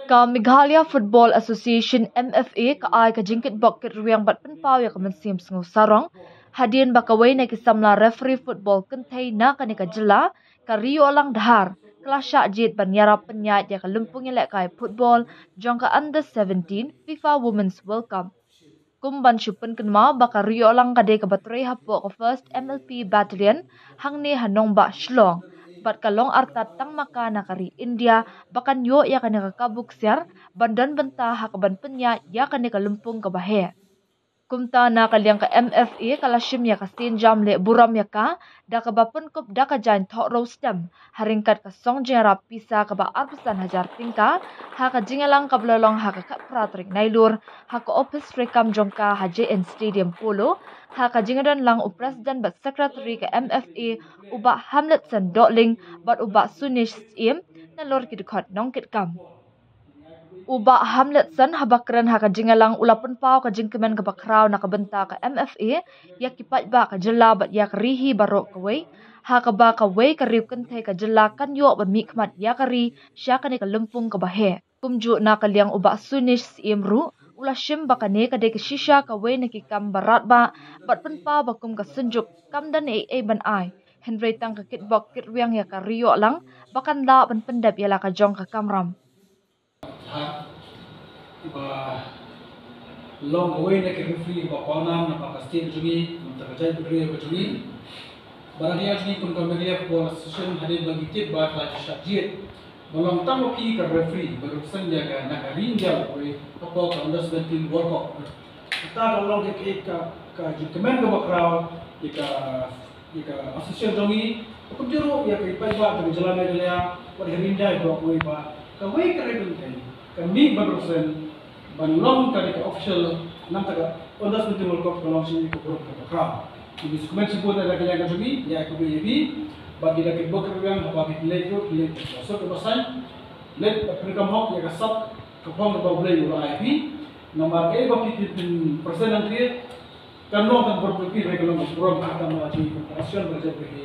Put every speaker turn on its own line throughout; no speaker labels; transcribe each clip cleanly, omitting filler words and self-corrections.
Ka Meghalaya Football Association MFA ka ay ka jingkit bakit ruyang bat penpaw ya ka mensim sengu sarong hadin bakawai na kisamla referee football kentai na kanika jela ka Rio alang dahar kelasya jit banyara penyat ya ka lumpung elek kai football jong ka under 17 FIFA Women's World Cup. Kumban syupen kenma baka Rio alang kade ka batrei hapo ka first MLP battalion hangni hanong ba shlong. Bat kalong artat tang maka nakari India bakan yo ya kanika kabuk siar bandan benta hakaban penya ya kanika lumpung ke bahe. Kumta na kaliang ka MFA kalashim ya ka sinjam le buram ya ka da ka bapun kup da ka jain thok rostem haringkat ka song jera pisa ka ba arpusan hajar tingka ha ka jingalang ka blalong ha ka pratrik nailur ha ka office rekam jongka ha JN Stadium Polo ha ka jingadan lang u president bat secretary ka MFA uba Hamletson Dotling bat uba Sunish Im na lor kidukot nong kitkam. Uba Hamletson habakran ha ka jingalang ulapun pau ka jingkemen ka bakraw na kabenta ka MFA ya kipat ba ka jela bat ya rihi barok kawai ha ka ba ka wei ka riu kentai ka jela kan yo bat mikmat ya kari sya ka ni ka lumpung ka bahe kumju na kaliang uba Sunish Imru ula shim bakane ka de ka shisha ka wei na kikam barat ba bat penpa bakum ka sunjuk kamdan ban ai Henry tang ka kitbok kitwiang ya ka rio lang bakan la ban pendap ya la ka jong ka kamram.
Long away na referee ba kaunam na pakastin jumi mantagajay beri ba jumi barangnya jumi kun Meghalaya Football Association hadin bagi tip ba la syajit malong tamo ki ka referee berurusan jaga nakarinjal oi apa ka under 17 World Cup kita long ke ka jikemen ka bakraw ika association jumi kujuru ya kai ba ka jalan Meghalaya par herinjal ba oi ba ka wei ka referee kami berurusan banlong kali ke official nam taga ondas betul World Cup kalau sini ke grup kerap. Ini dokumen sebut ada kalian kami ya aku BAB bagi lagi boker yang bagi play itu play so ke pasan let perikam hok ya kasat ke pom ke play ulah IP nomor ke bagi persen nanti kan lo kan berpikir mereka lo program akan melakukan operasi berjalan bagi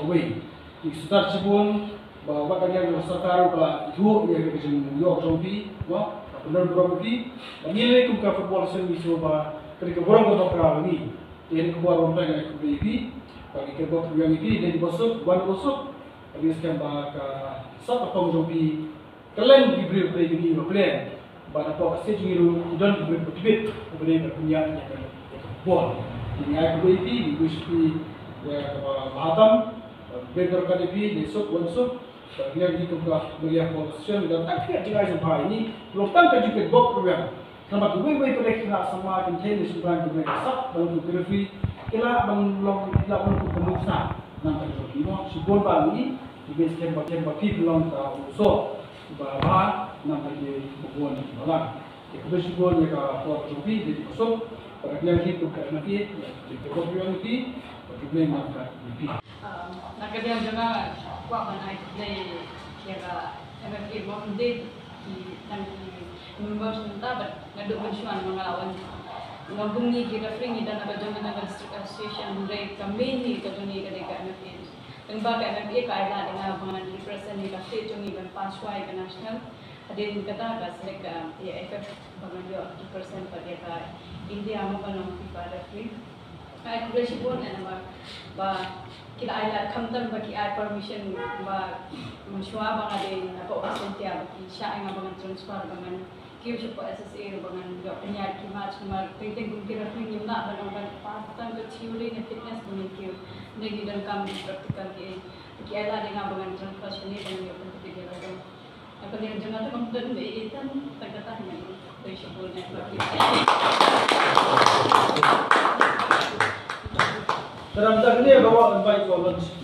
away. Di start sebelum bahwa kalian serta kalau itu ya kerja New York Zombie, wah benar berarti nilai kumka football seni coba ketika borong kotor kerana ini yang keluar orang yang ikut ini bagi kebok yang ini dan dibosok ban bosok bagi sekian bahkan satu pengjobi kalian diberi play ini play pada apa kasih jiru dan diberi petibit kemudian berpunya yang bol yang ikut ini diberi ya bahatam beber kali besok besok bagian di kumka Meghalaya Football Association dan tak kira jika jumpa ini belum tangkap juga bok program sama tu wei pada kira sama container sebenarnya tu mereka sah dalam tu referee kira belum pemuksaan nampak tu ini sebelum bali di base camp belum tahu so bahwa nampak dia bukan malah itu sebelum mereka buat jobi jadi masuk bagian itu kerana dia di program itu bagaimana nampak lebih
nak dia jangan kuat mana itu kira MFA mohon dia di member sebentar ngaduk mencuan mengalawan ngabungi kira free dan ada jangan ada district association dari kami ni kaduni kadeka MFA tengba ka MFA ka ada dengan bangan represent di state jong iban paswai ke national adin kata ka select AFF bangan yo represent pada ka India mo kanong FIFA referee ay kuleshi pun na ba kita ada kamtan bagi ai permission ba mensyua bang ada apa osentia bagi sya nga bangan transfer bangan kiu siya po SSA bangan yo penyat match nomor penting kung kira film na bangan patang ke theory na fitness bangan kiu nagi dan kami praktikal ki ada dengan bangan transfer ni dan yo penting kira do apa ni jangan tu kamtan itan tagatan ni dari siya network
dalam tak ni bawa invite for lunch.